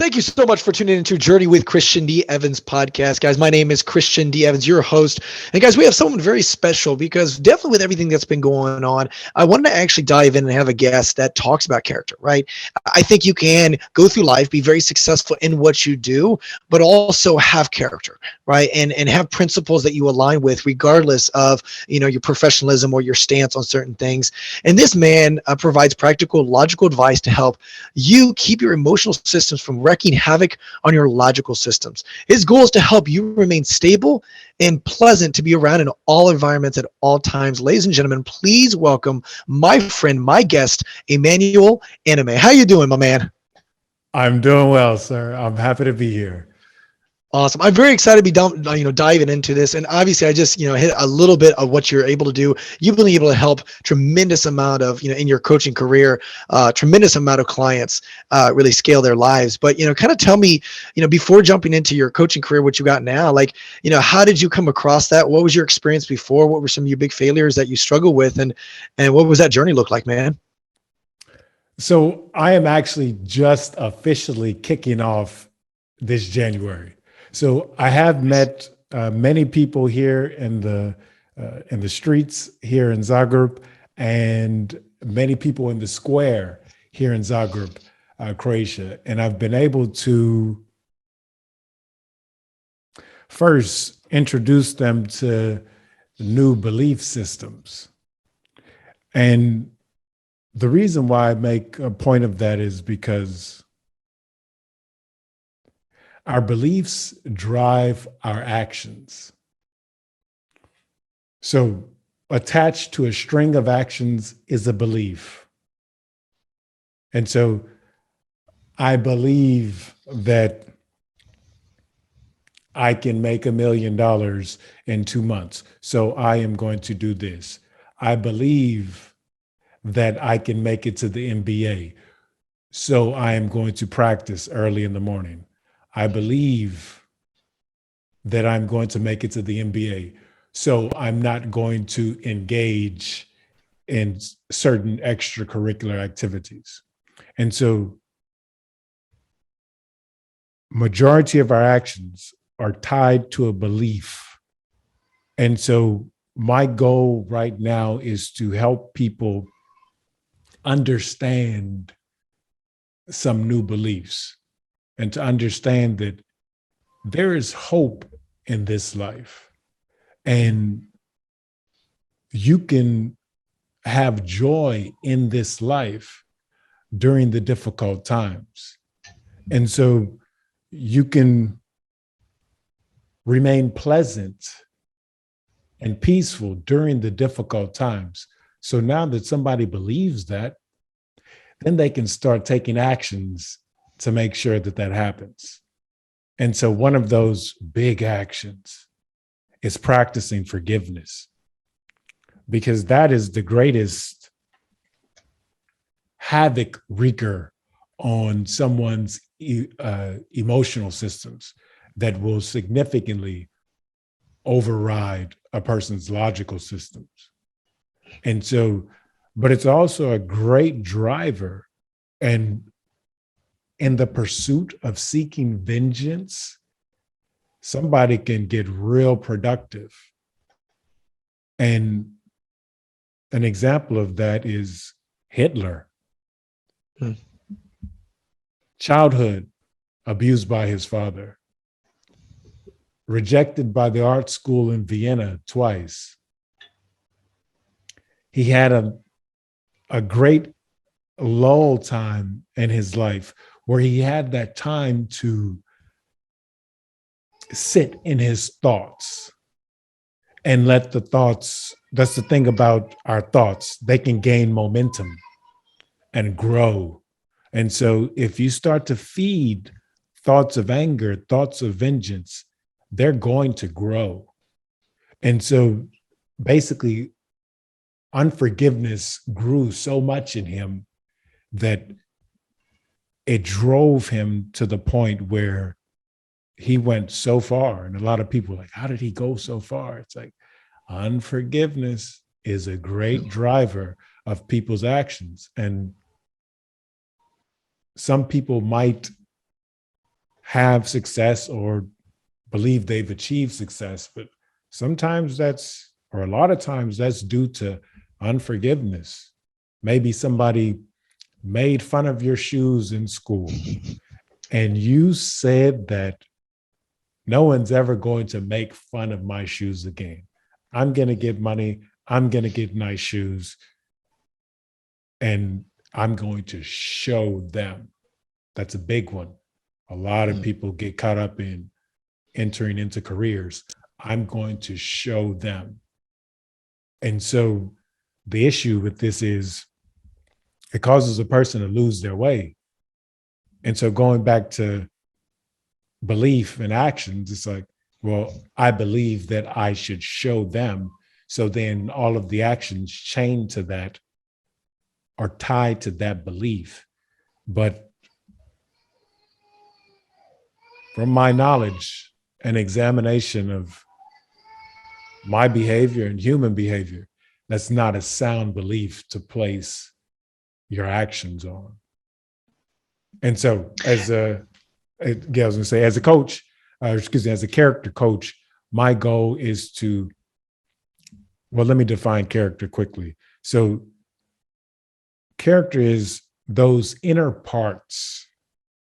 Thank you so much for tuning into Journey with Christian D. Evans podcast. Guys, my name is Christian D. Evans, your host. And guys, we have someone very special because definitely with everything that's been going on, I wanted to actually dive in and have a guest that talks about character, right? I think you can go through life, be very successful in what you do, but also have character, right? And have principles that you align with regardless of, your professionalism or your stance on certain things. And this man provides practical, logical advice to help you keep your emotional systems from wreaking havoc on your logical systems. His goal is to help you remain stable and pleasant to be around in all environments at all times. Ladies and gentlemen, please welcome my friend, my guest, Emmanuel Enime. How you doing, my man? I'm doing well, sir. I'm happy to be here. Awesome. I'm very excited to be diving into this. And obviously I just, hit a little bit of what you're able to do. You've been able to help tremendous amount of, in your coaching career, tremendous amount of clients really scale their lives. But, kind of tell me, before jumping into your coaching career, what you got now, like, how did you come across that? What was your experience before? What were some of your big failures that you struggled with? And what was that journey look like, man? So I am actually just officially kicking off this January. So I have met many people here in the streets here in Zagreb, and many people in the square here in Zagreb, Croatia. And I've been able to first introduce them to new belief systems. And the reason why I make a point of that is because our beliefs drive our actions. So attached to a string of actions is a belief. And so I believe that I can make $1 million in 2 months. So I am going to do this. I believe that I can make it to the NBA. So I am going to practice early in the morning. I believe that I'm going to make it to the NBA. So I'm not going to engage in certain extracurricular activities. And so majority of our actions are tied to a belief. And so my goal right now is to help people understand some new beliefs and to understand that there is hope in this life, and you can have joy in this life during the difficult times. And so you can remain pleasant and peaceful during the difficult times. So now that somebody believes that, then they can start taking actions to make sure that that happens. And so one of those big actions is practicing forgiveness, because that is the greatest havoc wreaker on someone's emotional systems that will significantly override a person's logical systems. And so, but it's also a great driver. And in the pursuit of seeking vengeance, somebody can get real productive. And an example of that is Hitler. Childhood, abused by his father, rejected by the art school in Vienna twice. He had a great lull time in his life where he had that time to sit in his thoughts and let the thoughts, that's the thing about our thoughts, they can gain momentum and grow. And so if you start to feed thoughts of anger, thoughts of vengeance, they're going to grow. And so basically, unforgiveness grew so much in him that it drove him to the point where he went so far. And a lot of people are like, how did he go so far? It's like, unforgiveness is a great driver of people's actions. And some people might have success or believe they've achieved success, but sometimes or a lot of times that's due to unforgiveness. Maybe somebody made fun of your shoes in school and you said that no one's ever going to make fun of my shoes again. I'm going to get money. I'm going to get nice shoes. And I'm going to show them. That's a big one. A lot of people get caught up in entering into careers. I'm going to show them. And so the issue with this is it causes a person to lose their way. And so going back to belief and actions, it's like, well, I believe that I should show them. So then all of the actions chained to that are tied to that belief. But from my knowledge and examination of my behavior and human behavior, that's not a sound belief to place your actions on. And so as a coach, as a character coach, my goal is let me define character quickly. So character is those inner parts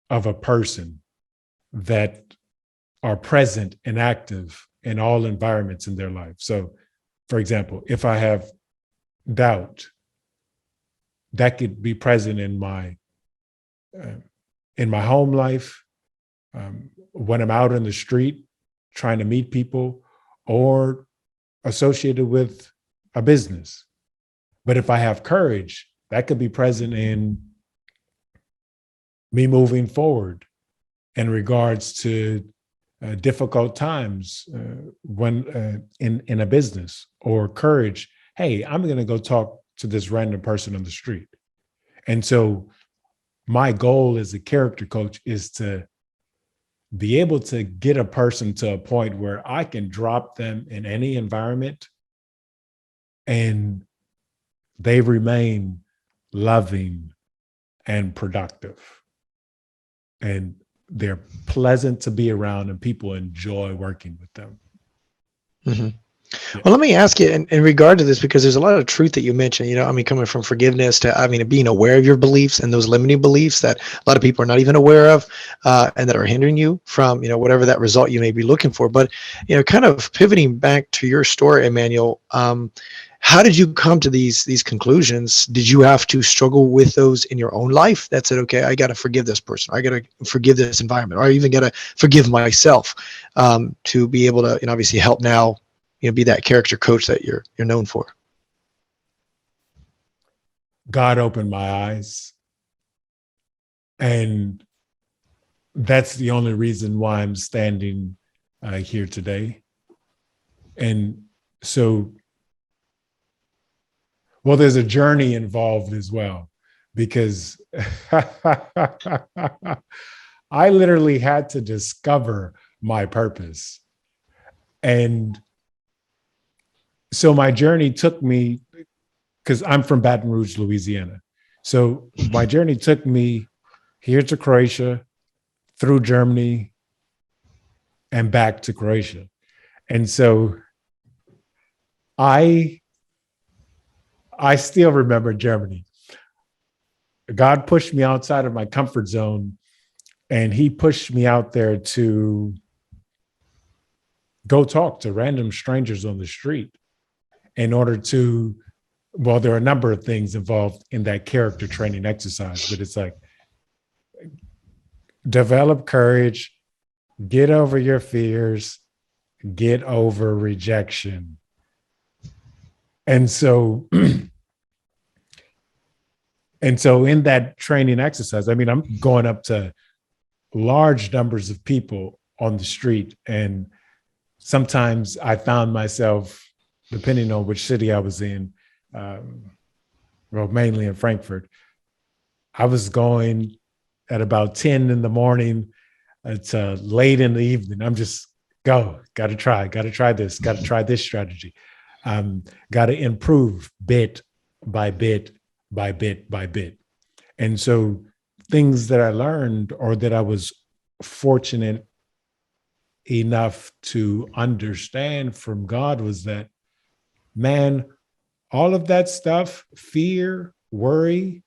of a person that are present and active in all environments in their life. So, for example, if I have doubt, that could be present in my home life, when I'm out in the street trying to meet people, or associated with a business. But if I have courage, that could be present in me moving forward in regards to difficult times when in a business, or courage. Hey, I'm going to go talk to this random person on the street. And so my goal as a character coach is to be able to get a person to a point where I can drop them in any environment and they remain loving and productive. And they're pleasant to be around and people enjoy working with them. Mm-hmm. Yeah. Well, let me ask you in regard to this, because there's a lot of truth that you mentioned, coming from forgiveness to, being aware of your beliefs and those limiting beliefs that a lot of people are not even aware of, and that are hindering you from, whatever that result you may be looking for. But, kind of pivoting back to your story, Emmanuel, how did you come to these conclusions? Did you have to struggle with those in your own life that said, okay, I got to forgive this person, or I got to forgive this environment, or I even got to forgive myself, to be able to, obviously help now, be that character coach that you're known for? God opened my eyes, and that's the only reason why I'm standing here today. And so, well, there's a journey involved as well, because I literally had to discover my purpose. And so my journey took me, because I'm from Baton Rouge, Louisiana. So my journey took me here to Croatia, through Germany, and back to Croatia. And so I still remember Germany. God pushed me outside of my comfort zone, and he pushed me out there to go talk to random strangers on the street in order to, well, there are a number of things involved in that character training exercise, but it's like, develop courage, get over your fears, get over rejection. And so in that training exercise, I'm going up to large numbers of people on the street. And sometimes I found myself, depending on which city I was in, mainly in Frankfurt, I was going at about 10 in the morning to late in the evening. I'm just got to try this, got to try this strategy. Got to improve bit by bit by bit by bit. And so things that I learned, or that I was fortunate enough to understand from God was that, man, all of that stuff, fear, worry,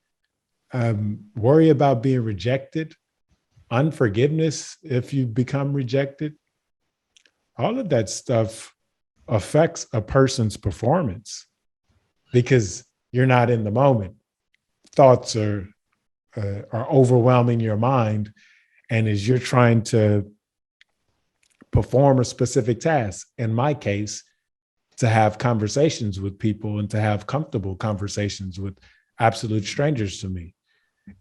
worry about being rejected, unforgiveness if you become rejected, all of that stuff affects a person's performance because you're not in the moment. Thoughts are overwhelming your mind, and as you're trying to perform a specific task, in my case, to have conversations with people and to have comfortable conversations with absolute strangers to me.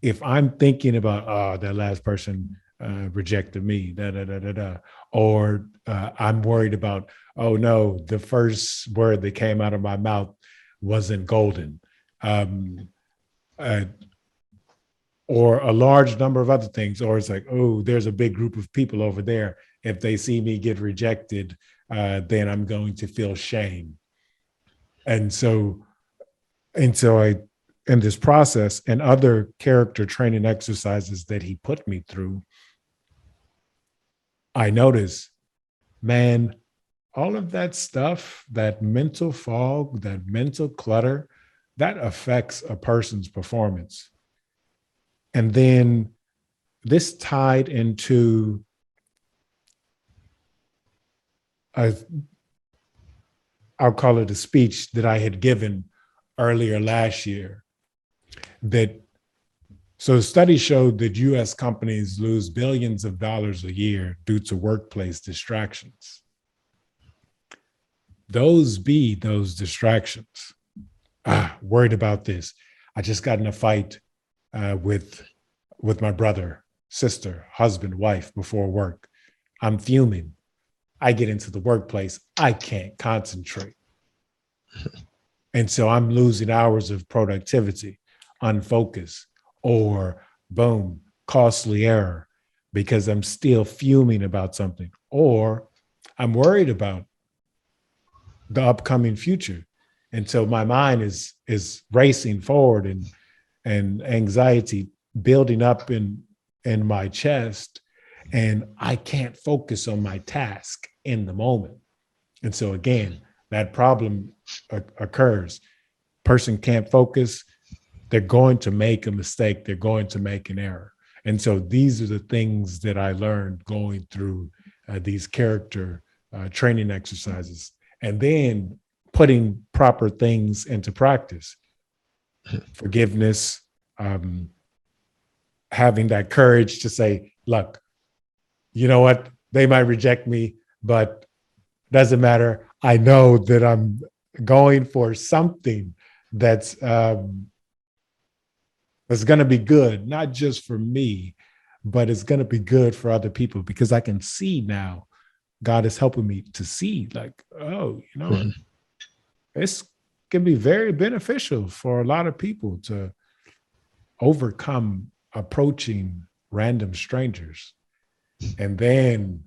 If I'm thinking about, oh, that last person rejected me, or I'm worried about, oh no, the first word that came out of my mouth wasn't golden, or a large number of other things, or it's like, oh, there's a big group of people over there. If they see me get rejected, then I'm going to feel shame. And so I, in this process and other character training exercises that he put me through, I noticed, man, all of that stuff, that mental fog, that mental clutter, that affects a person's performance. And then this tied into I'll call it a speech that I had given earlier last year. So studies showed that US companies lose billions of dollars a year due to workplace distractions. Those distractions. Worried about this. I just got in a fight with my brother, sister, husband, wife before work. I'm fuming. I get into the workplace. I can't concentrate. And so I'm losing hours of productivity, unfocus, or boom, costly error because I'm still fuming about something, or I'm worried about the upcoming future. And so my mind is racing forward and anxiety building up in my chest, and I can't focus on my task in the moment. And so again, that problem occurs. Person can't focus. They're going to make a mistake. They're going to make an error. And so these are the things that I learned going through these character training exercises, and then putting proper things into practice. Forgiveness, having that courage to say, look, you know what? They might reject me, but doesn't matter. I know that I'm going for something that's going to be good, not just for me, but it's going to be good for other people, because I can see now God is helping me to see, like, oh, you know, this can be very beneficial for a lot of people to overcome approaching random strangers. And then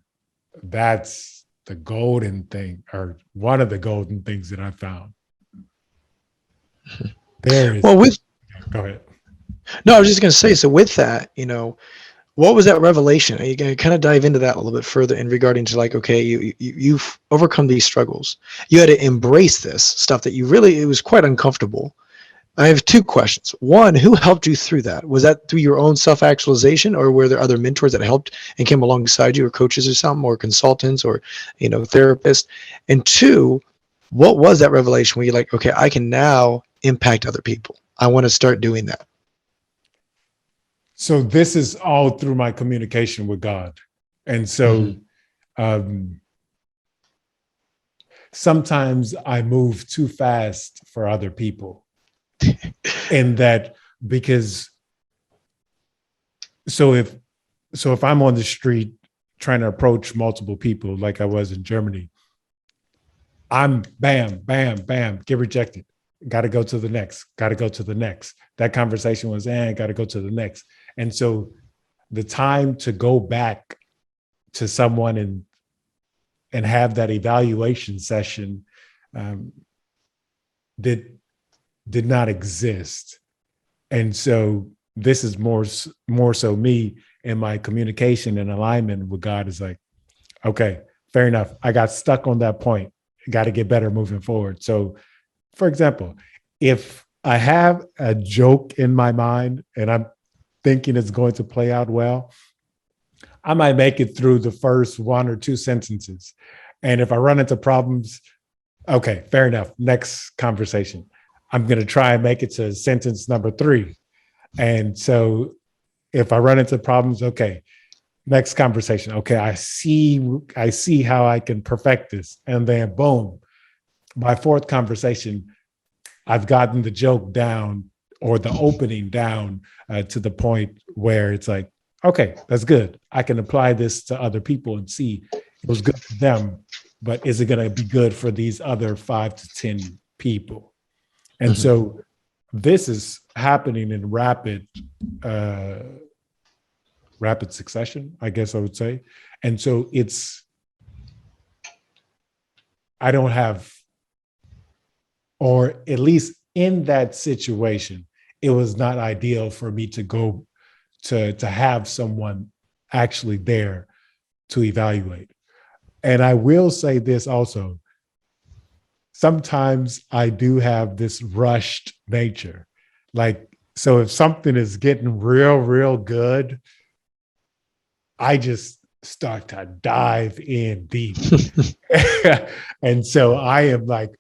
that's the golden thing, or one of the golden things that I found. There is. Well, Go ahead. no, I was just going to say, so with that, you know, what was that revelation? Are you going to kind of dive into that a little bit further in regarding to, like, okay, you've overcome these struggles. You had to embrace this stuff that it was quite uncomfortable. I have two questions. One, who helped you through that? Was that through your own self-actualization, or were there other mentors that helped and came alongside you, or coaches or something, or consultants, or, you know, therapists? And two, what was that revelation where you're like, okay, I can now impact other people. I want to start doing that. So this is all through my communication with God. And so sometimes I move too fast for other people. And that, because so if I'm on the street trying to approach multiple people like I was in Germany, I'm bam, bam, bam, get rejected. Got to go to the next, got to go to the next. That conversation was, got to go to the next. And so the time to go back to someone and have that evaluation session did not exist. And so this is more so me in my communication and alignment with God is like, okay, fair enough. I got stuck on that point. Got to get better moving forward. So, for example, if I have a joke in my mind and I'm thinking it's going to play out well, I might make it through the first one or two sentences. And if I run into problems, okay, fair enough. Next conversation. I'm going to try and make it to sentence number 3. And so if I run into problems, okay, next conversation. Okay, I see how I can perfect this. And then boom, my 4th conversation, I've gotten the joke down or the opening down to the point where it's like, okay, that's good. I can apply this to other people and see it was good for them, but is it going to be good for these other 5 to 10 people? And so this is happening in rapid succession, I guess I would say. And so I don't have, or at least in that situation, it was not ideal for me to go to have someone actually there to evaluate. And I will say this also, sometimes I do have this rushed nature. Like, so if something is getting real, real good, I just start to dive in deep. And so I am like,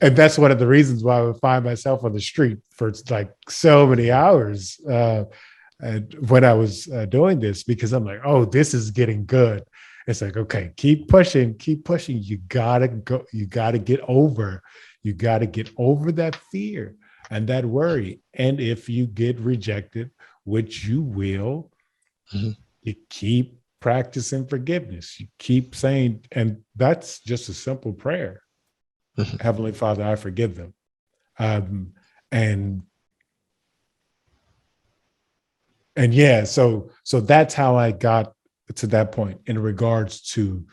and that's one of the reasons why I would find myself on the street for like so many hours when I was doing this, because I'm like, oh, this is getting good. It's like, okay, keep pushing. You gotta go. You gotta get over that fear and that worry. And if you get rejected, which you will, you keep practicing forgiveness. You keep saying, and that's just a simple prayer. Heavenly Father, I forgive them. And yeah, so that's how I got to that point in regards to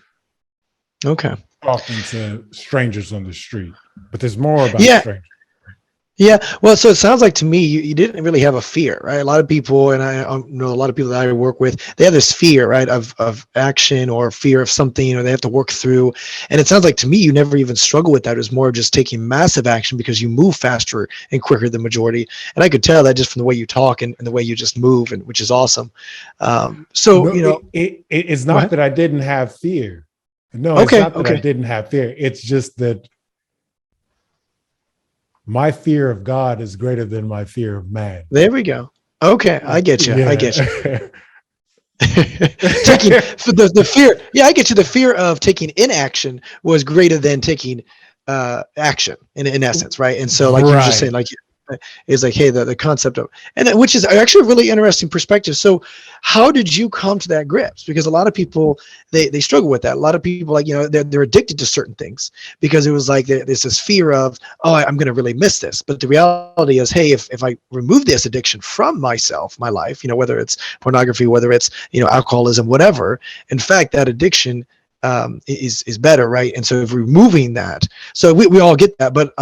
talking to strangers on the street. But there's more about strangers. Yeah, well, so it sounds like to me you didn't really have a fear, right? A lot of people, and I know a lot of people that I work with, they have this fear, right, of action or fear of something, or they have to work through. And it sounds like to me you never even struggle with that. It was more just taking massive action because you move faster and quicker than majority. And I could tell that just from the way you talk and the way you just move, and which is awesome. So no, it's not that I didn't have fear. No, it's not that I didn't have fear. It's just that my fear of God is greater than my fear of man. There we go. Okay, I get you. Yeah. I get you. Taking the fear. Yeah, I get you. The fear of taking inaction was greater than taking action in essence, right? And so, like you were just saying, like is like, hey, the concept of, and then, which is actually a really interesting perspective. So how did you come to that grips? Because a lot of people, they struggle with that. A lot of people, like, they're addicted to certain things because it was like there's this fear of, oh, I'm going to really miss this. But the reality is, hey, if I remove this addiction from myself, my life, whether it's pornography, whether it's, alcoholism, whatever, in fact, that addiction is better, right? And so if removing that, so we all get that, but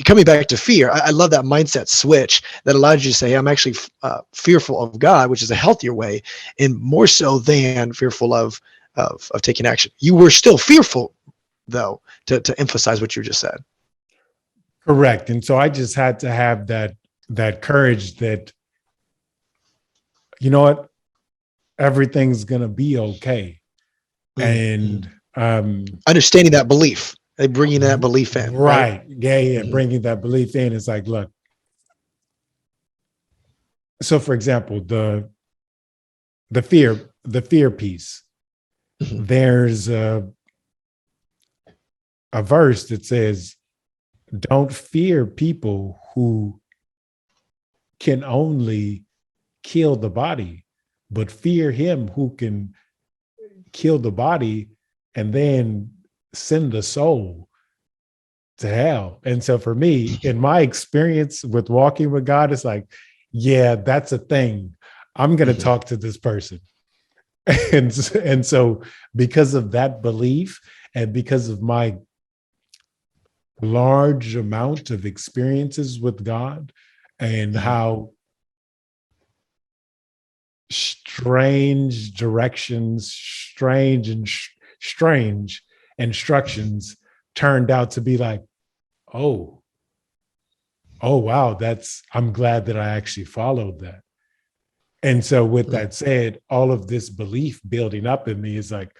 coming back to fear, I love that mindset switch that allows you to say, I'm actually fearful of God, which is a healthier way, and more so than fearful of taking action. You were still fearful, though, to emphasize what you just said. Correct. And so I just had to have that courage that, you know what, everything's going to be okay. And understanding that belief. They bringing that belief in, right? Yeah. Bringing that belief in is like, look. So, for example, the fear piece. There's a verse that says, "Don't fear people who can only kill the body, but fear him who can kill the body and then send the soul to hell." And so for me, in my experience with walking with God, it's like, yeah, that's a thing. I'm going to talk to this person. And so because of that belief and because of my large amount of experiences with God and how strange directions, strange instructions turned out to be like, oh wow, I'm glad that I actually followed that. And so with that said, all of this belief building up in me is like,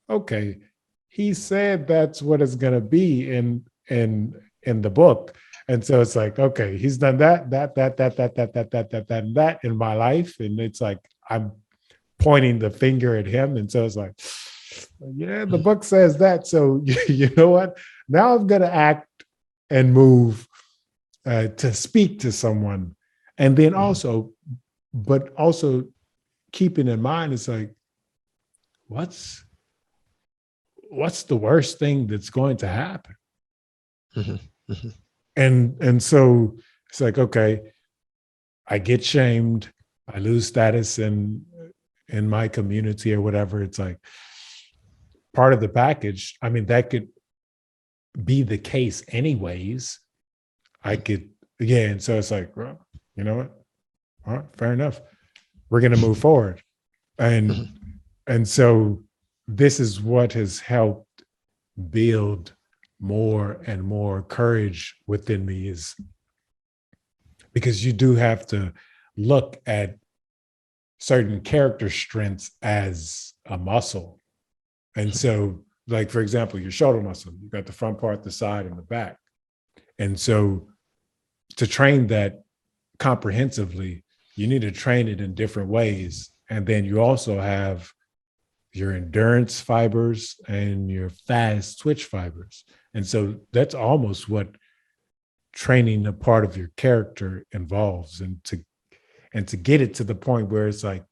okay, he said that's what it's going to be in the book. And so it's like, okay, he's done that in my life. And it's like, I'm pointing the finger at him. And so it's like, yeah, the book says that. So you know what? Now I'm going to act and move to speak to someone. And then also keeping in mind, it's like, what's the worst thing that's going to happen? And so it's like, okay, I get shamed, I lose status in my community or whatever. It's like part of the package. I mean, that could be the case anyways. And so it's like, well, you know what? All right, fair enough. We're going to move forward. And so this is what has helped build more and more courage within me, is because you do have to look at certain character strengths as a muscle. And so, like, for example, your shoulder muscle, you got the front part, the side, and the back. And so to train that comprehensively, you need to train it in different ways. And then you also have your endurance fibers and your fast twitch fibers. And so that's almost what training a part of your character involves. And to get it to the point where it's like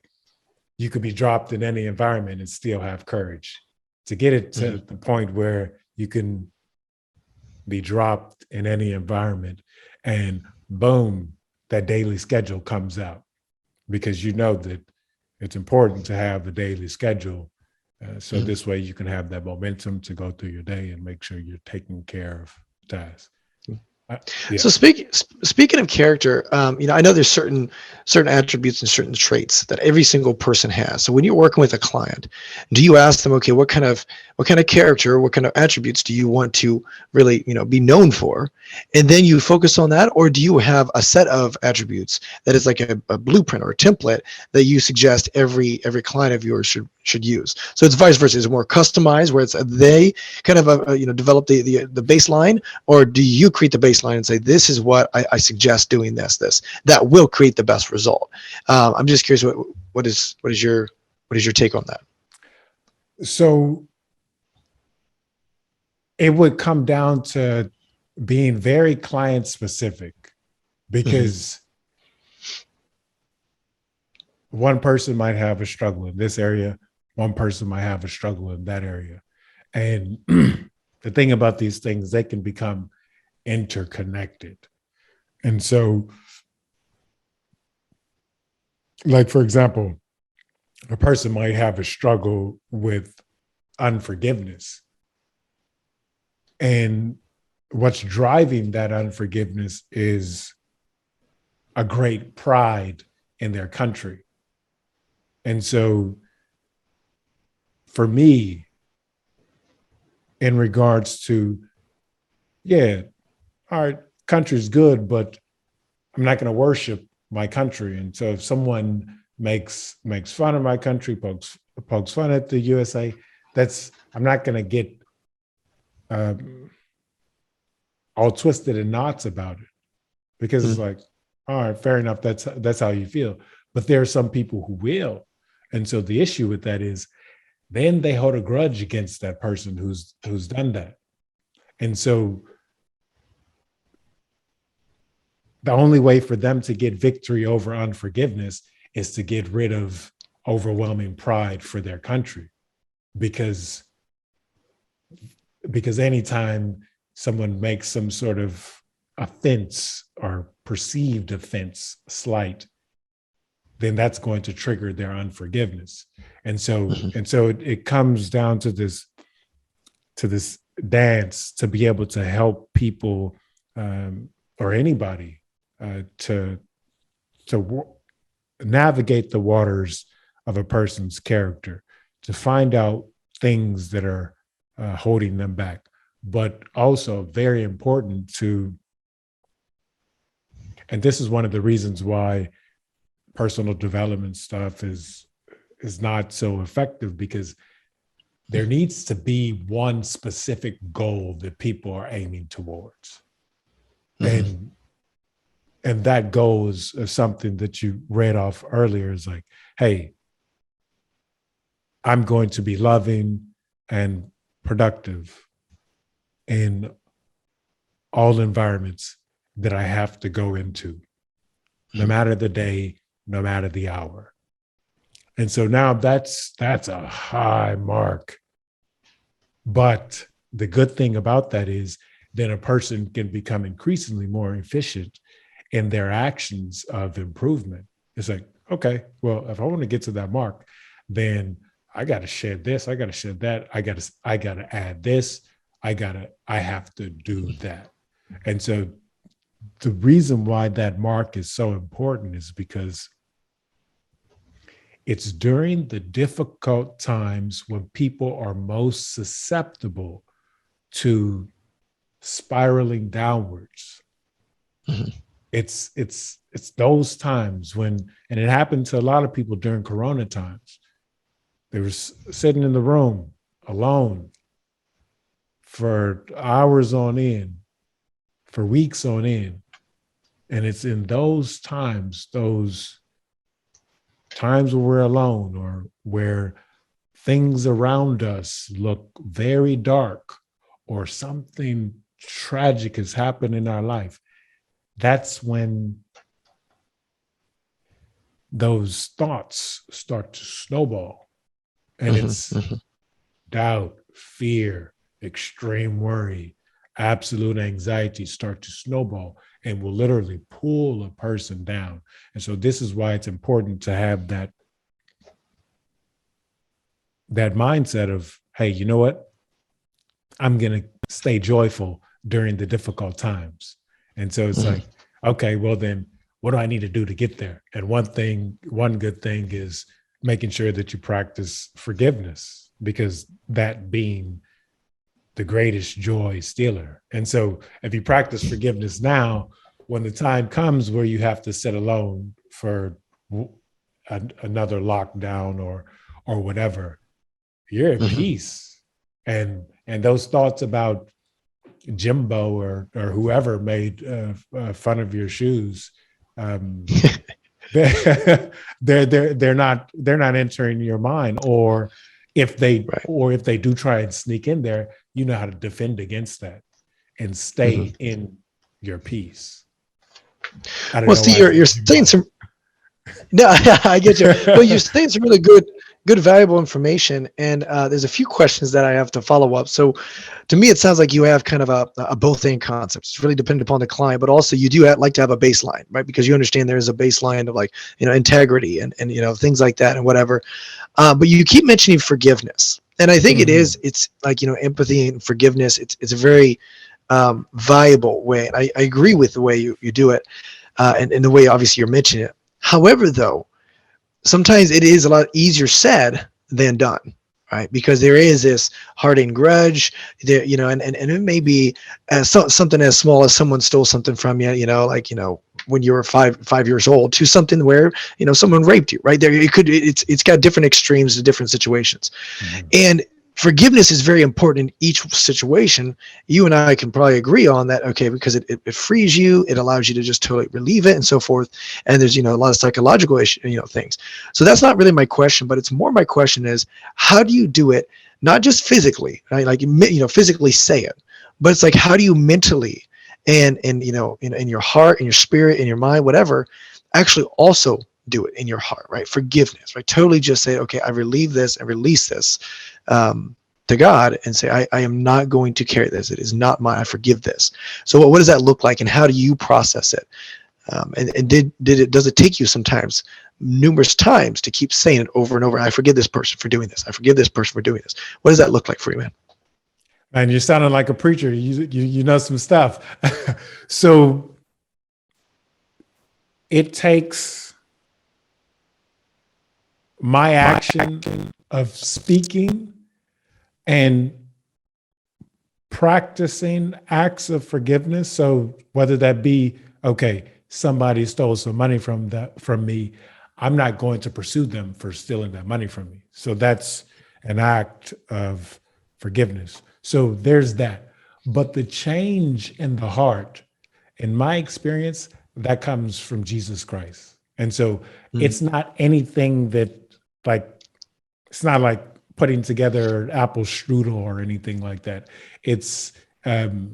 you could be dropped in any environment and still have courage. To get it to the point where you can be dropped in any environment and boom, that daily schedule comes out, because you know that it's important to have a daily schedule. So this way you can have that momentum to go through your day and make sure you're taking care of tasks. Yeah. So speaking of character, I know there's certain attributes and certain traits that every single person has. So when you're working with a client, do you ask them, okay, what kind of character, what kind of attributes do you want to really, be known for? And then you focus on that, or do you have a set of attributes that is like a blueprint or a template that you suggest every client of yours should use? So it's vice versa. Is it more customized, where it's they kind of develop the baseline, or do you create the baseline and say, this is what I suggest doing this that will create the best result? I'm just curious, what is your take on that? So it would come down to being very client specific, because one person might have a struggle in this area, one person might have a struggle in that area. And the thing about these things, they can become interconnected. And so, like, for example, a person might have a struggle with unforgiveness. And what's driving that unforgiveness is a great pride in their country. And so for me, in regards to, our country's good, but I'm not going to worship my country. And so if someone makes fun of my country, pokes fun at the USA, I'm not going to get all twisted in knots about it, because it's like, all right, fair enough. That's how you feel. But there are some people who will. And so the issue with that is then they hold a grudge against that person who's done that. And so the only way for them to get victory over unforgiveness is to get rid of overwhelming pride for their country. Because anytime someone makes some sort of offense or perceived offense slight, then that's going to trigger their unforgiveness. And so it comes down to this dance to be able to help people or anybody to navigate the waters of a person's character, to find out things that are holding them back, but also very important to, and this is one of the reasons why personal development stuff is not so effective, because there needs to be one specific goal that people are aiming towards. Mm-hmm. And that goal is something that you read off earlier, is like, hey, I'm going to be loving and productive in all environments that I have to go into, no matter the day, no matter the hour. And so now that's a high mark. But the good thing about that is then a person can become increasingly more efficient in their actions of improvement. It's like, okay, well, if I want to get to that mark, then I got to shed this, I got to shed that, I got to add this, I have to do that. And so the reason why that mark is so important is because it's during the difficult times when people are most susceptible to spiraling downwards. Mm-hmm. It's those times when, and it happened to a lot of people during Corona times. They were sitting in the room alone for hours on end, for weeks on end. And it's in those times where we're alone, or where things around us look very dark, or something tragic has happened in our life, that's when those thoughts start to snowball. And it's doubt, fear, extreme worry, absolute anxiety start to snowball and will literally pull a person down. And so this is why it's important to have that mindset of, hey, you know what? I'm going to stay joyful during the difficult times. And so it's like, okay, well then what do I need to do to get there? And one good thing is making sure that you practice forgiveness, because that being the greatest joy stealer. And so if you practice forgiveness now, when the time comes where you have to sit alone for another lockdown or whatever, you're at peace. And those thoughts about Jimbo or whoever made fun of your shoes, they're not entering your mind. Or if they do try and sneak in there, you know how to defend against that and stay in your peace. Well, see, you're saying some. No, I get you. Well, you're saying some really good, valuable information, and there's a few questions that I have to follow up. So, to me, it sounds like you have kind of a both-and concept. It's really dependent upon the client, but also you do like to have a baseline, right? Because you understand there is a baseline of, like, integrity and things like that and whatever. But you keep mentioning forgiveness, and I think it's like, empathy and forgiveness. It's a very viable way, and I agree with the way you do it, and the way obviously you're mentioning it. However, though, sometimes it is a lot easier said than done, right? Because there is this hardened grudge there, and it may be something as small as someone stole something from you, when you were five years old, to something where, someone raped you, right? There, it's got different extremes to different situations. And forgiveness is very important in each situation. You and I can probably agree on that, okay, because it frees you, it allows you to just totally relieve it and so forth. And there's, a lot of psychological things. So that's not really my question, but it's more my question is, how do you do it? Not just physically, right? Like, physically say it, but it's like, how do you mentally and in your heart, in your spirit, in your mind, whatever, actually also do it in your heart, right? Forgiveness, right? Totally just say, okay, I relieve this and release this to God, and say, I am not going to carry this. It is not mine. I forgive this. So what does that look like, and how do you process it? And does it take you sometimes, numerous times, to keep saying it over and over? I forgive this person for doing this. I forgive this person for doing this. What does that look like for you, man? Man, you're sounding like a preacher. You know some stuff. So it takes my action of speaking and practicing acts of forgiveness. So whether that be, okay, somebody stole some money from me, I'm not going to pursue them for stealing that money from me. So that's an act of forgiveness. So there's that. But the change in the heart, in my experience, that comes from Jesus Christ. And so it's not anything that, like, it's not like putting together an apple strudel or anything like that. It's I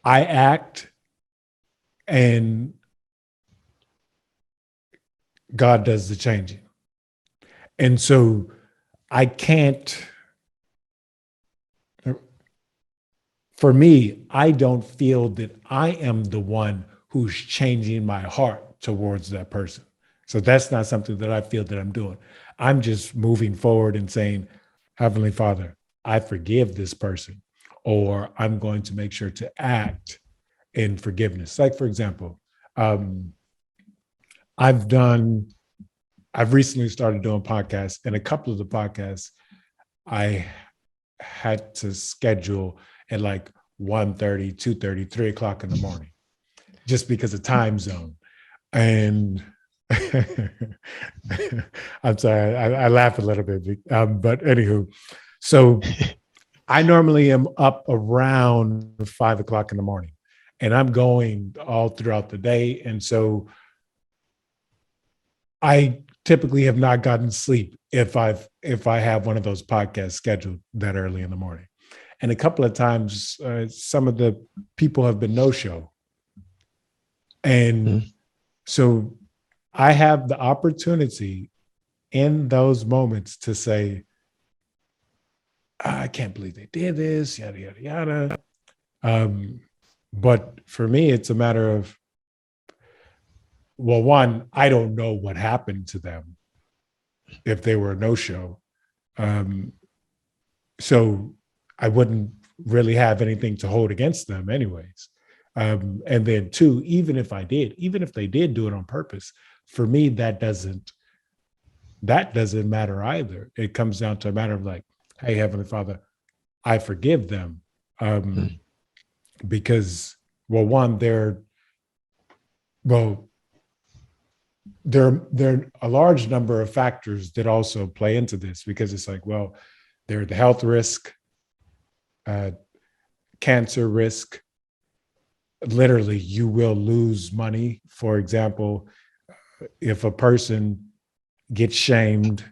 act and God does the changing. And so I can't, for me, I don't feel that I am the one who's changing my heart towards that person. So that's not something that I feel that I'm doing. I'm just moving forward and saying, Heavenly Father, I forgive this person, or I'm going to make sure to act in forgiveness. Like, for example, I've recently started doing podcasts, and a couple of the podcasts I had to schedule at like 1:30, 2:30, 3 o'clock in the morning, just because of time zone. And I'm sorry, I laugh a little bit, but anywho, so I normally am up around 5 o'clock in the morning, and I'm going all throughout the day. And so I typically have not gotten sleep if I have one of those podcasts scheduled that early in the morning. And a couple of times, some of the people have been no-show. And so I have the opportunity in those moments to say, I can't believe they did this, yada, yada, yada. But for me, it's a matter of, well, one, I don't know what happened to them if they were a no-show. So I wouldn't really have anything to hold against them anyways. And then two, even if they did do it on purpose, for me, that doesn't matter either. It comes down to a matter of like, hey, Heavenly Father, I forgive them. Because, well, one, there are a large number of factors that also play into this, because it's like, well, there's the health risk, cancer risk. Literally, you will lose money. For example, if a person gets shamed,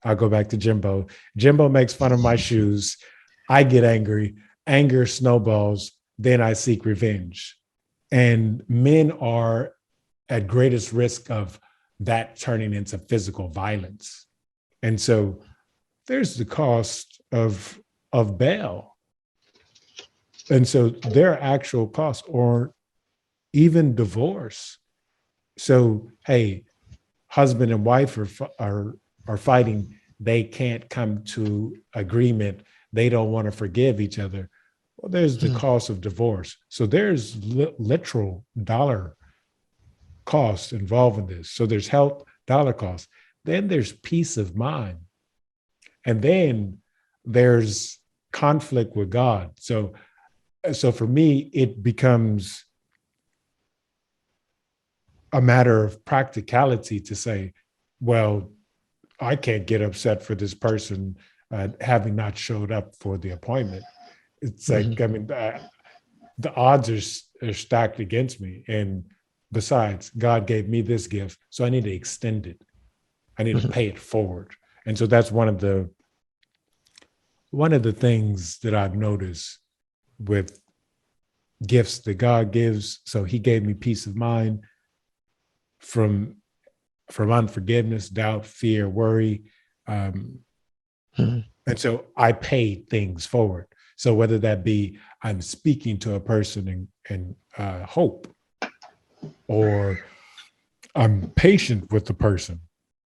I'll go back to Jimbo. Jimbo makes fun of my shoes. I get angry. Anger snowballs. Then I seek revenge. And men are at greatest risk of that turning into physical violence. And so there's the cost of bail. And so their actual costs, or even divorce. So, hey, husband and wife are fighting. They can't come to agreement. They don't want to forgive each other. Well, there's the cost of divorce. So there's literal dollar cost involved in this. So there's health, dollar cost. Then there's peace of mind. And then there's conflict with God. So for me, it becomes a matter of practicality to say, well, I can't get upset for this person having not showed up for the appointment. It's like, I mean, the odds are stacked against me. And besides, God gave me this gift, so I need to extend it. I need to pay it forward. And so that's one of the things that I've noticed with gifts that God gives. So he gave me peace of mind from unforgiveness, doubt, fear, worry. And so I pay things forward. So whether that be I'm speaking to a person in hope, or I'm patient with the person.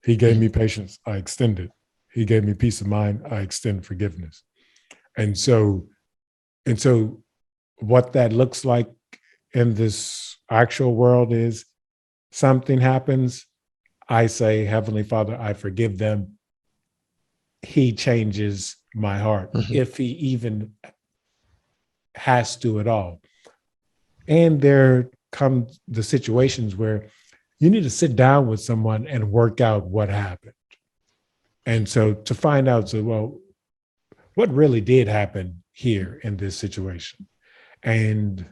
He gave me patience, I extend it. He gave me peace of mind, I extend forgiveness. And so what that looks like in this actual world is something happens, I say, Heavenly Father, I forgive them, he changes my heart, if he even has to at all. And there come the situations where you need to sit down with someone and work out what happened. And so to find out, so, well, what really did happen here in this situation? And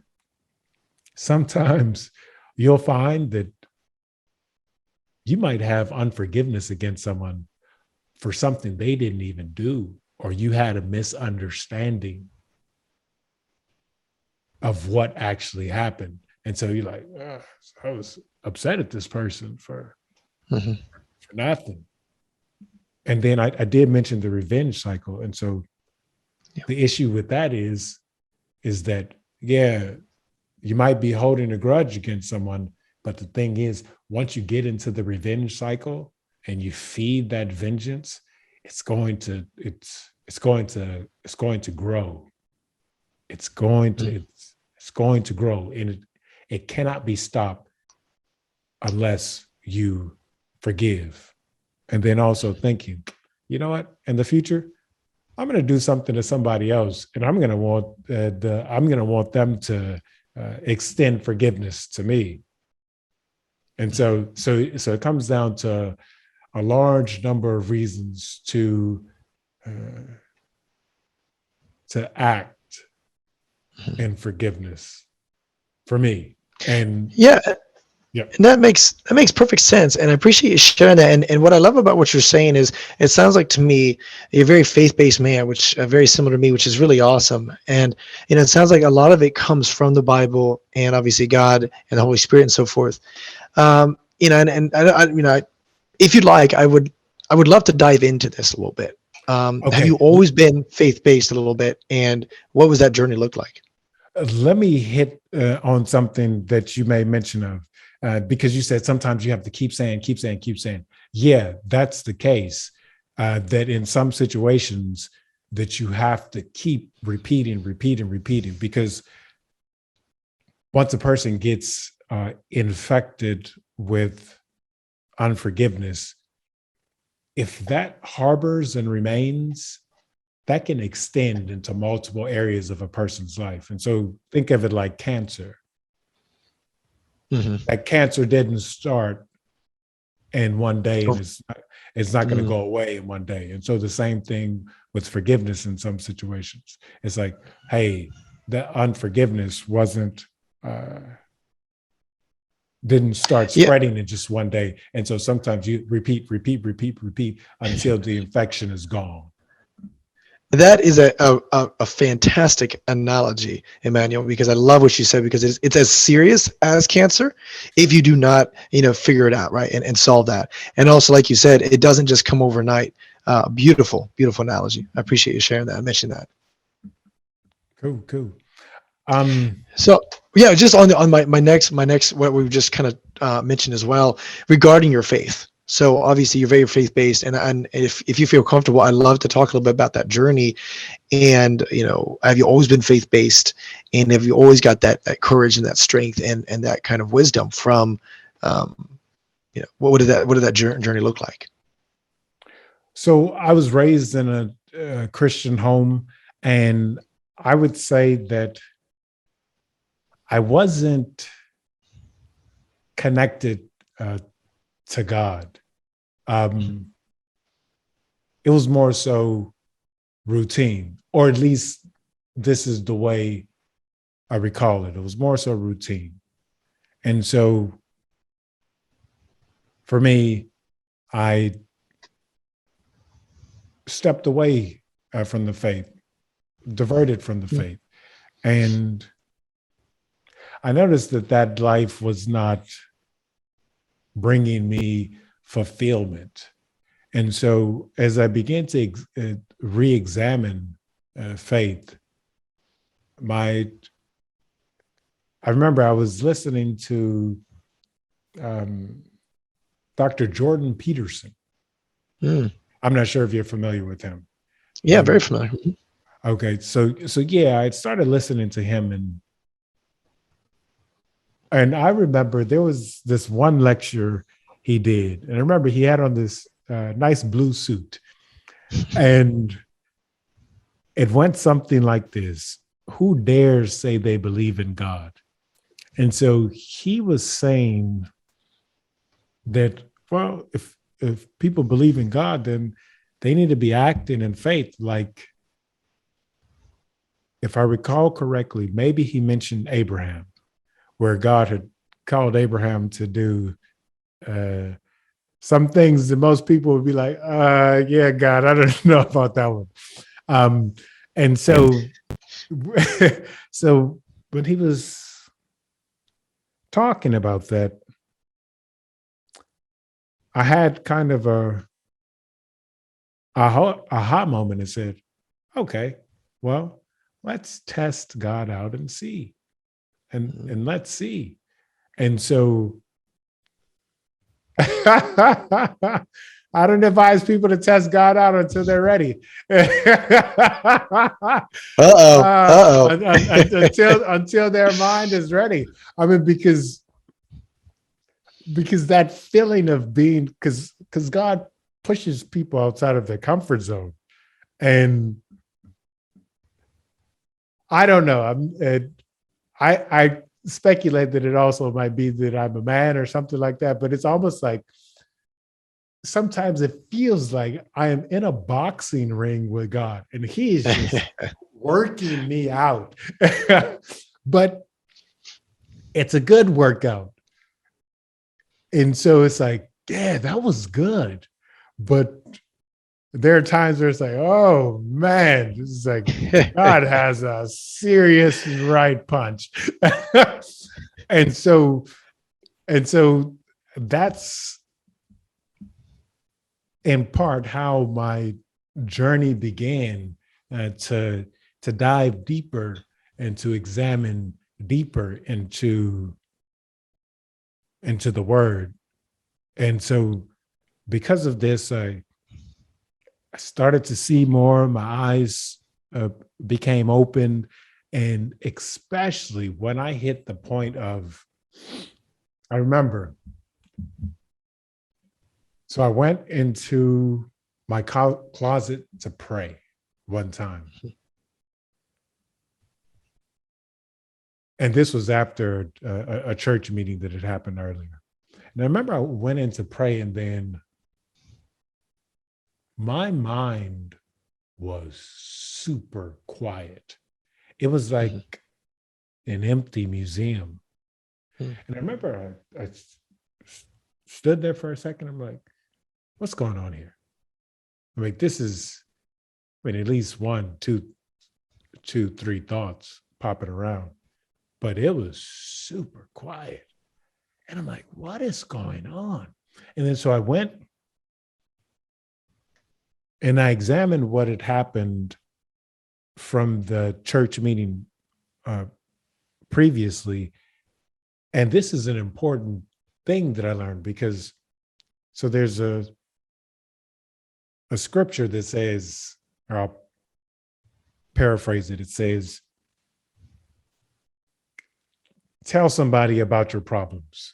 sometimes you'll find that you might have unforgiveness against someone for something they didn't even do, or you had a misunderstanding of what actually happened. And so you're like, I was upset at this person for nothing. And then I did mention the revenge cycle. And so the issue with that is that, yeah, you might be holding a grudge against someone, but the thing is, once you get into the revenge cycle and you feed that vengeance, it's going to grow. It's going to grow, and it cannot be stopped unless you forgive. And then also thinking, you know what, in the future, I'm going to do something to somebody else, and I'm going to want them to extend forgiveness to me. And so it comes down to a large number of reasons to act in forgiveness for me. And yeah. And that makes perfect sense. And I appreciate you sharing that. And what I love about what you're saying is it sounds like to me you're a very faith-based man, which very similar to me, which is really awesome. And it sounds like a lot of it comes from the Bible and obviously God and the Holy Spirit and so forth. And if you'd like, I would love to dive into this a little bit. Okay. Have you always been faith-based a little bit, and what was that journey look like? Let me hit on something that you may mention of, because you said sometimes you have to keep saying. Yeah, that's the case. That in some situations that you have to keep repeating, because once a person gets infected with unforgiveness, if that harbors and remains, that can extend into multiple areas of a person's life. And so think of it like cancer. That cancer didn't start in one day, and it's not going to go away in one day. And so the same thing with forgiveness in some situations. It's like, hey, the unforgiveness didn't start spreading in just one day. And so sometimes you repeat until the infection is gone. That is a fantastic analogy, Emmanuel, because I love what you said, because it's as serious as cancer if you do not, figure it out, right, and solve that. And also, like you said, it doesn't just come overnight. Beautiful analogy. I appreciate you sharing that. I mentioned that. Cool. So yeah, just on my next, what we've just kind of mentioned as well regarding your faith. So obviously you're very faith-based, and if you feel comfortable, I'd love to talk a little bit about that journey. And have you always been faith-based, and have you always got that courage and that strength and that kind of wisdom from, what did that journey look like? So I was raised in a Christian home, and I would say that I wasn't connected to God. It was more so routine, or at least this is the way I recall it. It was more so routine. And so for me, I stepped away from the faith, diverted from the faith. And I noticed that life was not bringing me fulfillment. And so as I began to re-examine faith, I remember I was listening to Dr. Jordan Peterson. I'm not sure if you're familiar with him. Yeah, very familiar. Okay, so yeah, I started listening to him, and I remember there was this one lecture He did. And I remember he had on this nice blue suit. And it went something like this: who dares say they believe in God? And so he was saying that, well, if people believe in God, then they need to be acting in faith. Like, if I recall correctly, maybe he mentioned Abraham, where God had called Abraham to do some things that most people would be like, yeah, God, I don't know about that one. And so, so when he was talking about that, I had kind of a aha moment and said, okay, well, let's test God out and see, and let's see. And so I don't advise people to test God out until they're ready. Until their mind is ready. I mean, because that feeling of being, because God pushes people outside of their comfort zone, and I don't know. I speculate that it also might be that I'm a man or something like that, but it's almost like sometimes it feels like I am in a boxing ring with God and he is just working me out. But it's a good workout. And so it's like, yeah, that was good. But there are times where it's like, oh man, this is like, God has a serious right punch. and so that's in part how my journey began, to dive deeper and to examine deeper into the word. And so because of this, I started to see more. My eyes became open. And especially when I hit the point of, I remember, so I went into my closet to pray one time. And this was after a church meeting that had happened earlier. And I remember I went in to pray, and then my mind was super quiet. It was like an empty museum. And I remember I stood there for a second. I'm like, what's going on here? I mean, this is, I mean, at least one, two, three thoughts popping around, but it was super quiet. And I'm like, what is going on? And then so I went and I examined what had happened from the church meeting previously. And this is an important thing that I learned, because so there's a scripture that says, or I'll paraphrase it. It says, tell somebody about your problems.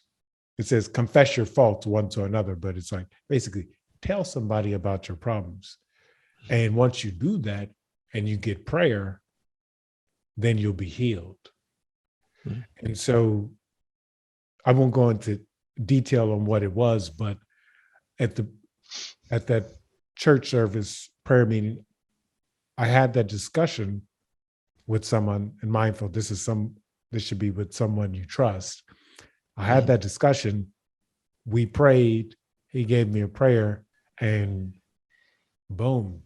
It says, confess your faults one to another, but it's like, basically, tell somebody about your problems. And once you do that and you get prayer, then you'll be healed. And so I won't go into detail on what it was, but at that church service prayer meeting, I had that discussion with someone, and mindful, this should be with someone you trust. I had that discussion. We prayed. He gave me a prayer, and boom.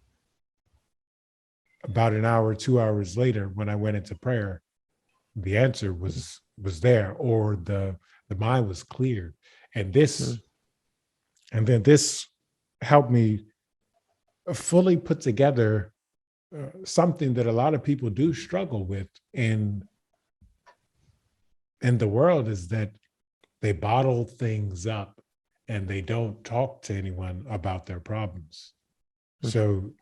About an hour, 2 hours later, when I went into prayer, the answer was there, or the mind was cleared. And then this helped me fully put together something that a lot of people do struggle with in the world, is that they bottle things up and they don't talk to anyone about their problems. So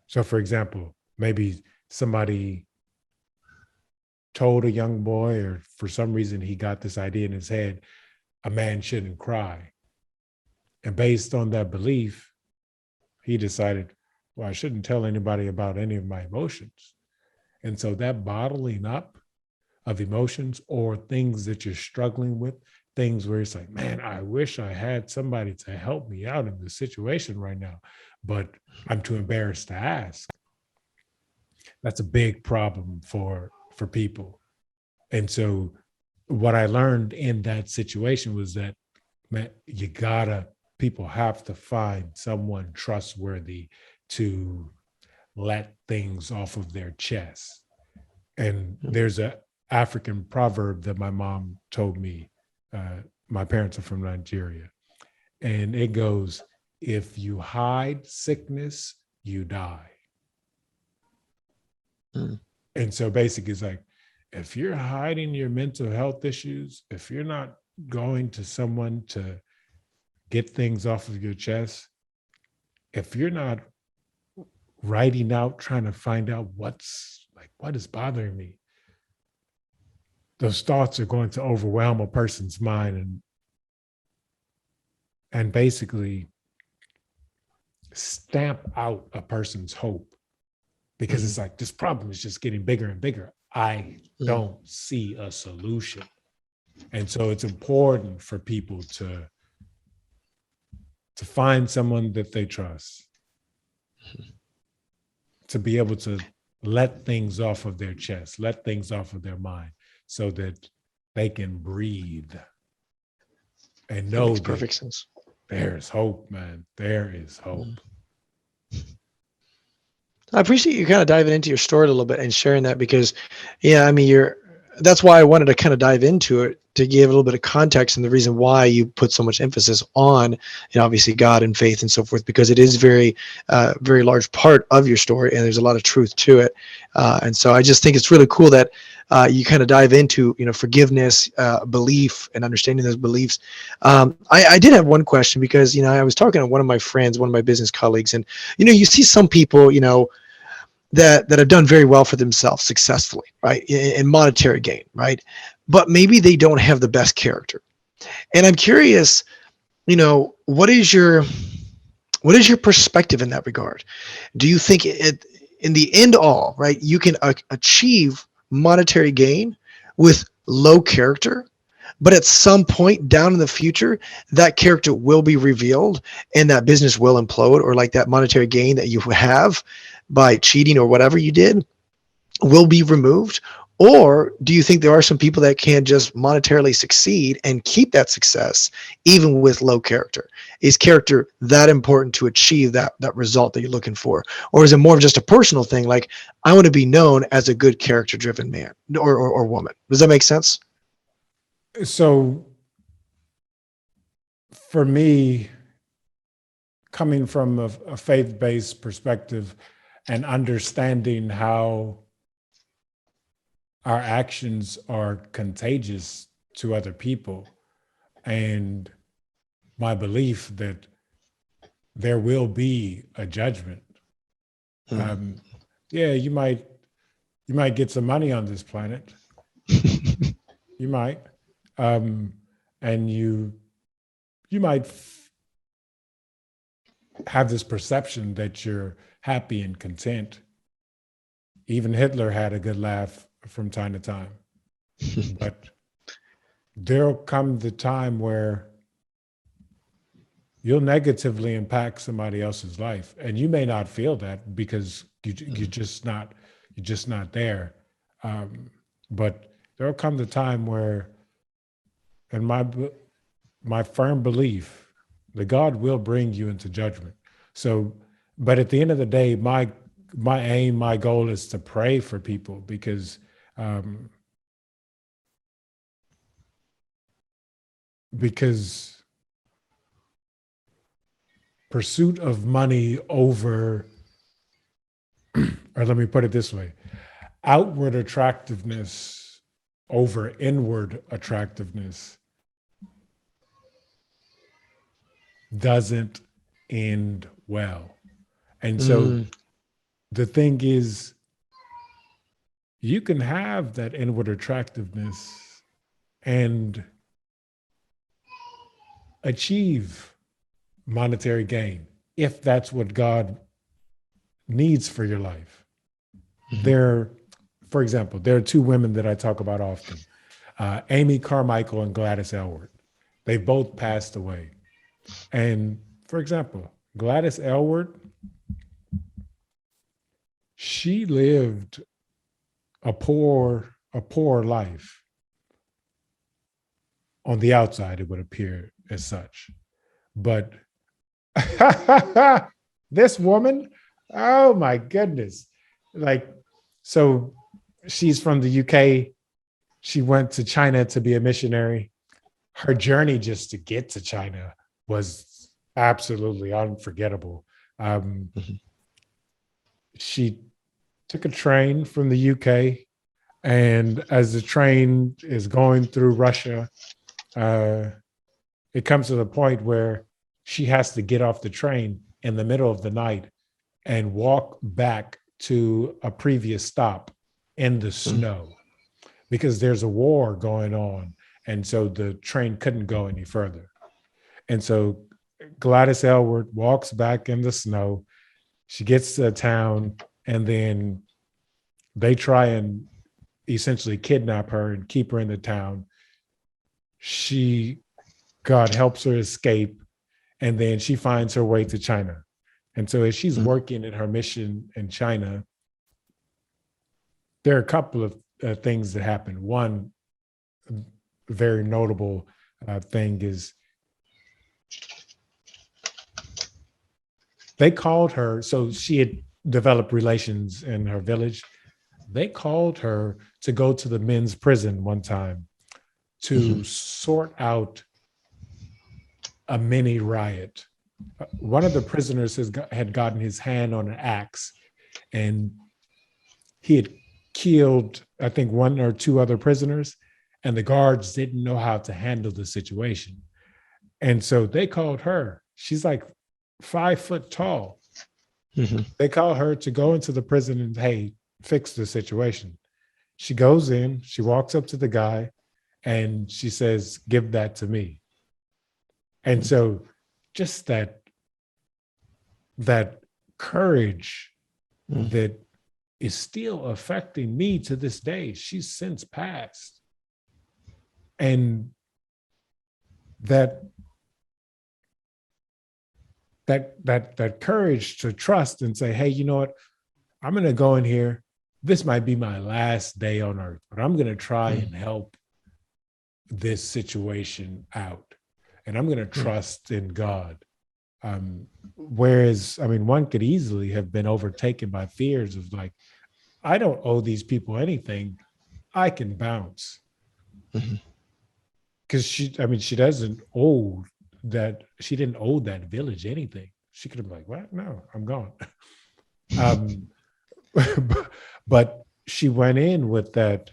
for example, maybe somebody told a young boy, or for some reason he got this idea in his head, a man shouldn't cry. And based on that belief, he decided, well, I shouldn't tell anybody about any of my emotions. And so that bottling up of emotions or things that you're struggling with, things where it's like, man, I wish I had somebody to help me out in this situation right now, but I'm too embarrassed to ask. That's a big problem for people. And so what I learned in that situation was that, man, people have to find someone trustworthy to let things off of their chest. And there's a African proverb that my mom told me. My parents are from Nigeria. And it goes, if you hide sickness, you die. Mm. And so basically it's like, if you're hiding your mental health issues, if you're not going to someone to get things off of your chest, if you're not writing out, trying to find out what is bothering me, those thoughts are going to overwhelm a person's mind and basically stamp out a person's hope, because it's like, this problem is just getting bigger and bigger. I don't see a solution. And so it's important for people to find someone that they trust, to be able to let things off of their chest, let things off of their mind, so that they can breathe and know That makes that perfect sense. there's hope, man. There is hope. I appreciate you kind of diving into your story a little bit and sharing that, because, yeah, I mean, that's why I wanted to kind of dive into it, to give a little bit of context and the reason why you put so much emphasis on, obviously God and faith and so forth, because it is very large part of your story, and there's a lot of truth to it. And so I just think it's really cool that you kind of dive into, forgiveness, belief, and understanding those beliefs. I did have one question, because, I was talking to one of my friends, one of my business colleagues, and, you see some people, that have done very well for themselves successfully, right, in monetary gain, right? But maybe they don't have the best character. And I'm curious, what is your perspective in that regard? Do you think in the end all, right, you can achieve monetary gain with low character, but at some point down in the future, that character will be revealed and that business will implode, or like that monetary gain that you have by cheating or whatever you did will be removed? Or do you think there are some people that can just monetarily succeed and keep that success even with low character? Is character that important to achieve that result that you're looking for? Or is it more of just a personal thing, like, I want to be known as a good character driven man or woman? Does that make sense? So for me, coming from a faith-based perspective and understanding how our actions are contagious to other people, and my belief that there will be a judgment. Yeah, you might get some money on this planet. You might, and you might have this perception that you're happy and content. Even Hitler had a good laugh from time to time. But there'll come the time where you'll negatively impact somebody else's life, and you may not feel that because you're just not there. But there'll come the time where, in my firm belief, that God will bring you into judgment. So, but at the end of the day, my aim, my goal is to pray for people, because pursuit of money over, or let me put it this way, outward attractiveness over inward attractiveness doesn't end well. And so the thing is, you can have that inward attractiveness and achieve monetary gain, if that's what God needs for your life. There, for example, there are two women that I talk about often, Amy Carmichael and Gladys Aylward. They both passed away. And for example, Gladys Aylward, she lived a poor life. On the outside, it would appear as such. But this woman, oh my goodness. Like, so she's from the UK. She went to China to be a missionary. Her journey just to get to China was absolutely unforgettable. She took a train from the UK, and as the train is going through Russia, it comes to the point where she has to get off the train in the middle of the night and walk back to a previous stop in the snow because there's a war going on. And so the train couldn't go any further. And so Gladys Aylward walks back in the snow. She gets to a town, and then they try and essentially kidnap her and keep her in the town. God helps her escape, and then she finds her way to China. And so as she's working in her mission in China, there are a couple of things that happen. One very notable thing is they called her, so she had developed relations in her village. They called her to go to the men's prison one time to sort out a mini riot. One of the prisoners had gotten his hand on an axe, and he had killed, I think, one or two other prisoners, and the guards didn't know how to handle the situation. And so they called her. She's like 5 foot tall. They call her to go into the prison and, hey, fix the situation. She goes in, she walks up to the guy, and she says, "Give that to me." And so just that courage that is still affecting me to this day. She's since passed. And that courage to trust and say, hey, you know what? I'm going to go in here. This might be my last day on earth, but I'm going to try and help this situation out. And I'm going to trust in God. Whereas, I mean, one could easily have been overtaken by fears of like, I don't owe these people anything. I can bounce. Because she doesn't owe that. She didn't owe that village anything. She could have been like, what? No, I'm gone. But she went in with that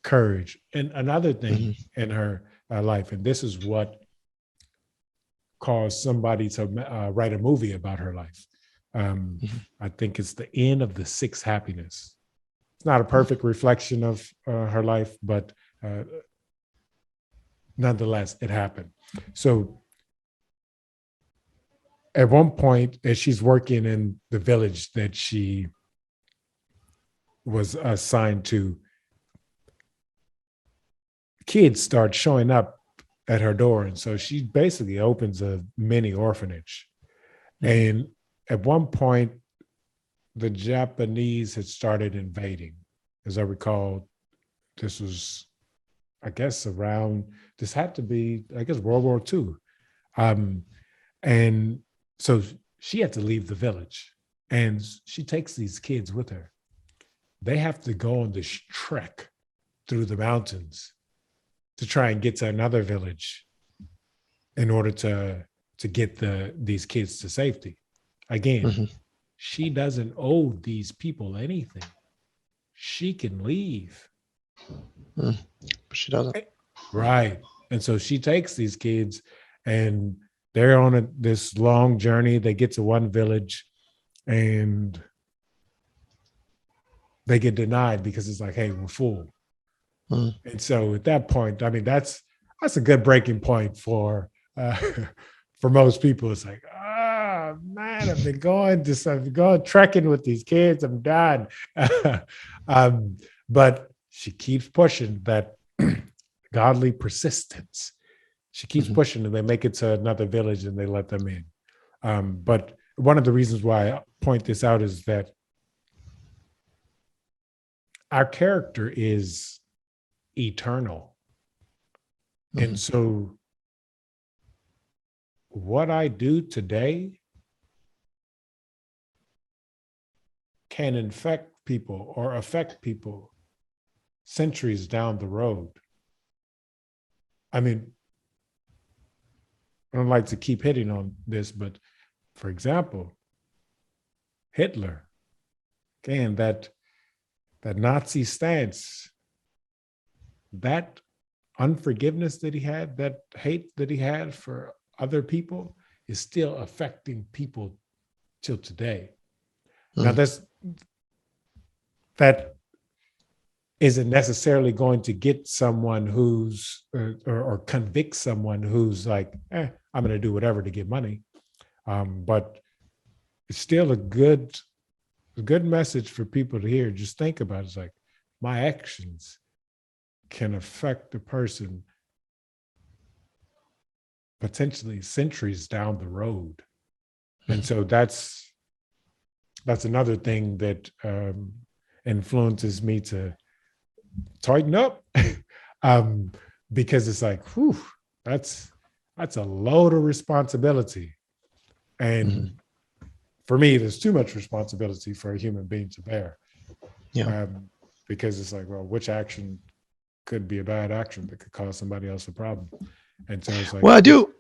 courage. And another thing in her life, and this is what caused somebody to write a movie about her life. I think it's The End of the Sixth Happiness. It's not a perfect reflection of her life, but nonetheless, it happened. So at one point, as she's working in the village that she was assigned to, kids start showing up at her door. And so she basically opens a mini orphanage. And at one point, the Japanese had started invading. As I recall, this was, I guess, this had to be, I guess, World War II. And so she had to leave the village, and she takes these kids with her. They have to go on this trek through the mountains to try and get to another village in order to get these kids to safety. Again, she doesn't owe these people anything. She can leave. But she doesn't. Right. And so she takes these kids, and they're on this long journey. They get to one village, and they get denied because it's like, hey, we're full. And so at that point, I mean, that's a good breaking point for for most people, it's like, man, I've been going trekking with these kids. I'm done. But she keeps pushing that godly persistence. She keeps pushing, and they make it to another village and they let them in. But one of the reasons why I point this out is that our character is eternal. And so what I do today can infect people or affect people centuries down the road. I mean, I don't like to keep hitting on this, but for example, Hitler, again, that Nazi stance, that unforgiveness that he had, that hate that he had for other people is still affecting people till today. Now that isn't necessarily going to get someone who's or convict someone who's like, I'm going to do whatever to get money. But it's still a good message for people to hear. Just think about it. It's like, my actions can affect the person potentially centuries down the road. And so that's another thing that influences me to tighten up, because it's like, whew, that's a load of responsibility. And for me, there's too much responsibility for a human being to bear. Because it's like, well, which action could be a bad action that could cause somebody else a problem? And so it's like, well, I do.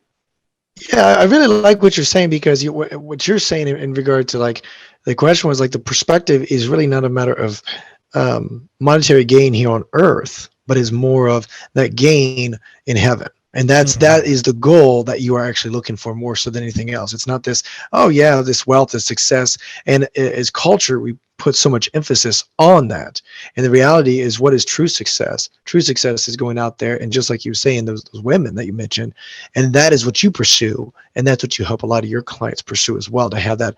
Yeah, I really like what you're saying, because what you're saying in regard to, like, the question was like, the perspective is really not a matter of monetary gain here on earth, but is more of that gain in heaven. And that is the goal that you are actually looking for, more so than anything else. It's not this, this wealth, this success. And as culture, we put so much emphasis on that. And the reality is, what is true success? True success is going out there, and just like you were saying, those women that you mentioned, and that is what you pursue. And that's what you help a lot of your clients pursue as well, to have that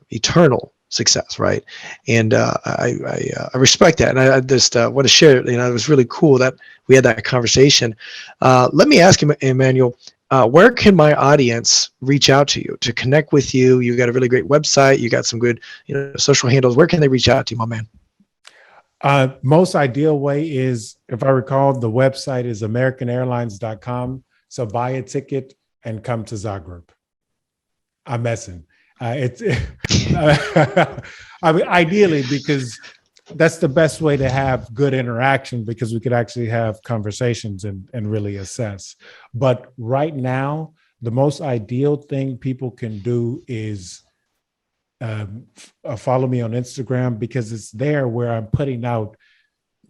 eternal success, right? And I respect that, and I just want to share it. It was really cool that we had that conversation. Let me ask you, Emmanuel, where can my audience reach out to you to connect with you? You got a really great website. You got some good, social handles. Where can they reach out to you, my man? Most ideal way is, if I recall, the website is americanairlines.com. So buy a ticket and come to Zagreb. I'm messing. I mean, ideally, because that's the best way to have good interaction, because we could actually have conversations and really assess. But right now, the most ideal thing people can do is follow me on Instagram, because it's there where I'm putting out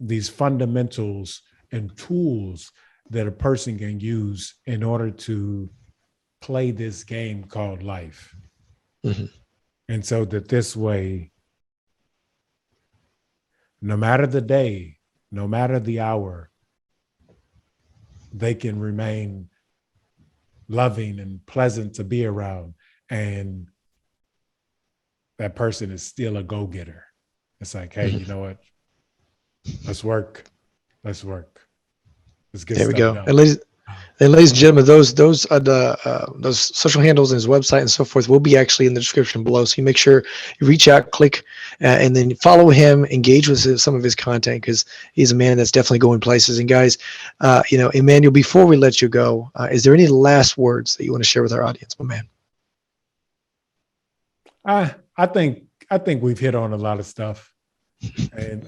these fundamentals and tools that a person can use in order to play this game called life. And so that this way, no matter the day, no matter the hour, they can remain loving and pleasant to be around. And that person is still a go-getter. It's like, hey, you know what? Let's work. Let's get there we go. done. And ladies and gentlemen, those social handles and his website and so forth will be actually in the description below. So you make sure you reach out, click, and then follow him, engage with some of his content, because he's a man that's definitely going places. And guys, Emmanuel, before we let you go, is there any last words that you want to share with our audience, my man? I think we've hit on a lot of stuff, and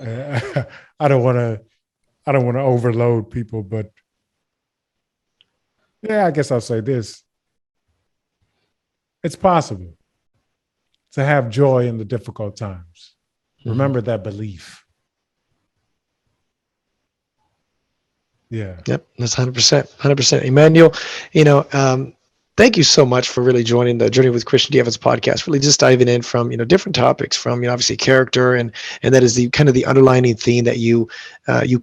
I don't want to overload people, but yeah, I guess I'll say this. It's possible to have joy in the difficult times. Remember that belief. Yeah. Yep, that's 100%. Emmanuel, thank you so much for really joining the Journey with Christian Devans podcast. Really just diving in from, different topics from, obviously character and that is the kind of the underlining theme that you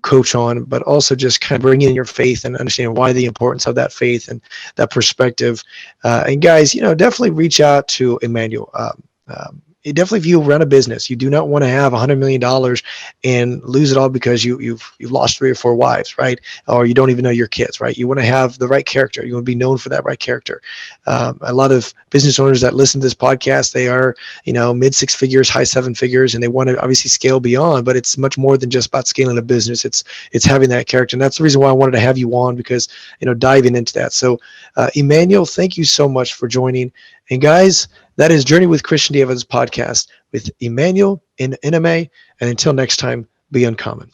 coach on, but also just kind of bringing in your faith and understanding why the importance of that faith and that perspective. And guys, definitely reach out to Emmanuel. Definitely, if you run a business, you do not want to have $100 million and lose it all because you've lost 3 or 4 wives, right? Or you don't even know your kids, right? You want to have the right character. You want to be known for that right character. A lot of business owners that listen to this podcast, they are, mid 6 figures, high 7 figures, and they want to obviously scale beyond. But it's much more than just about scaling a business. It's having that character, and that's the reason why I wanted to have you on, because diving into that. So, Emmanuel, thank you so much for joining. And guys, that is Journey with Christian Devans podcast with Emmanuel Enime. And until next time, be uncommon.